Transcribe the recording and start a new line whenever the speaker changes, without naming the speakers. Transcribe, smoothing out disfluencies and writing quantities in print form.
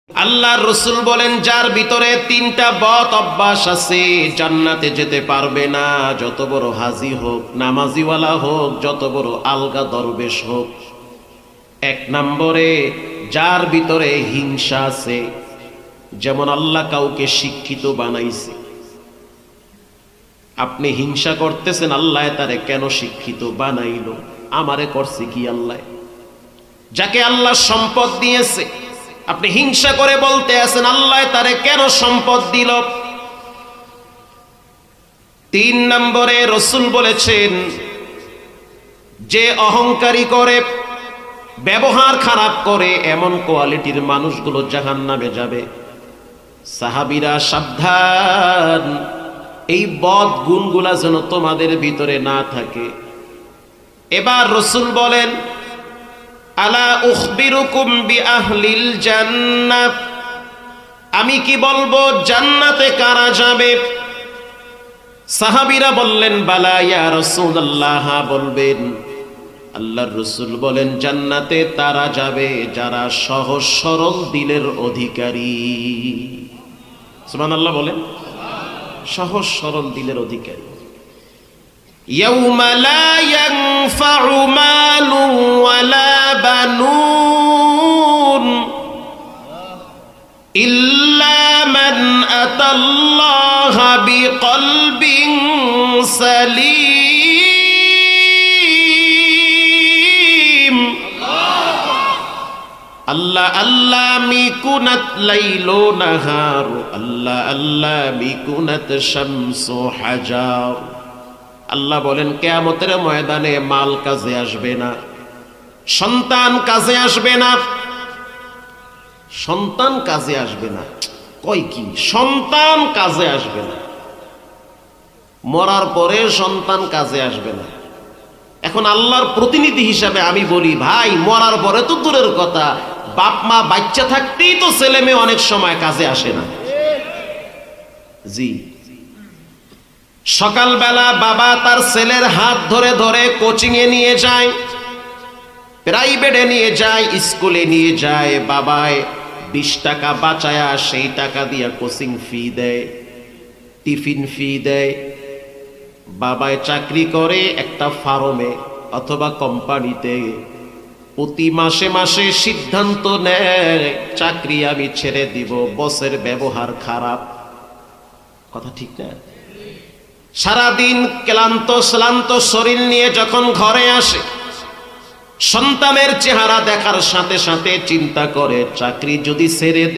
আল্লাহর রাসূল বলেন, যার ভিতরে তিনটা বদ অভ্যাস আছে জান্নাতে যেতে পারবে না। যত বড় হাজি হোক, নামাজিওয়ালা হোক, যত বড় আলগা দরবেশ হোক। এক নম্বরে, যার ভিতরে হিংসা আছে। যেমন আল্লাহ কাউকে শিক্ষিত বানাইছে, আপনি হিংসা করতেছেন আল্লাহ তারে কেন শিক্ষিত বানাইলো, আমারে করছে কি আল্লাহ। যাকে আল্লাহ সম্পদ দিয়েছে, আপনি হিংসা করে বলতে আছেন আল্লাহ তারে কেন সম্পদ দিল। তিন নম্বরে রাসূল বলেছেন, যে অহংকারী করে, ব্যবহার খারাপ করে, এমন কোয়ালিটির মানুষগুলো জাহান্নামে যাবে। সাহাবীরা সাবধান, এই বদ গুণগুলা যেন তোমাদের ভিতরে না থাকে। এবার রাসূল বলেন, আলা উখবিরুকুম বিআহলিল জান্নাহ, আমি কি বলবো জান্নাতে কারা যাবে? সাহাবীরা বললেন, বালা ইয়া রাসূলুল্লাহ, বলবেন। আল্লাহর রাসূল বলেন, জান্নাতে তারা যাবে যারা সহজ সরল দিলের অধিকারী। সুবহানাল্লাহ বলেন, সহজ সরল দিলের অধিকারী। ইয়াউমা লা ইয়ানফাউ মালু ওয়ালা বানুন ইল্লা মান আতাল্লাহা বিকলবিন সালিম। আল্লাহ আল্লাহ মিকুনাত লাইলু নাহার, আল্লাহ আল্লাহ মিকুনাত শামসু হাজার। আল্লাহ বলেন, কিয়ামতের ময়দানে মাল কাজে আসবে না, সন্তান কাজে আসবে না। সন্তান কাজে আসবে না, কই কি সন্তান কাজে আসবে না? মরার পরে সন্তান কাজে আসবে না। এখন আল্লাহর প্রতিনিধি হিসাবে আমি বলি, ভাই মরার পরে তো দূরের কথা, বাপ মা বাচ্চা থাকতেই তো ছেলে মেয়ে অনেক সময় কাজে আসে না। জি, সকালবেলা বাবা তার ছেলের হাত ধরে ধরে কোচিং এ নিয়ে যায়, প্রাইভেটে নিয়ে যায়, স্কুলে নিয়ে যায়। বাবায় 20 টাকা বাঁচায়া সেই টাকা দিয়া কোচিং ফি দেয়, টিফিন ফি দেয়। বাবায় চাকরি করে একটা ফার্মে অথবা কোম্পানিতে। প্রতি মাসে মাসে সিদ্ধান্ত নেয়, চাকরি আমি ছেড়ে দিব, বসের ব্যবহার খারাপ। কথা ঠিক না? সারাদিন ক্লান্ত শ্লান্ত শরীর নিয়ে যখন ঘরে আসে, সন্তানের চেহারা দেখার সাথে সাথে চিন্তা করে, চাকরি যদি ছেড়ে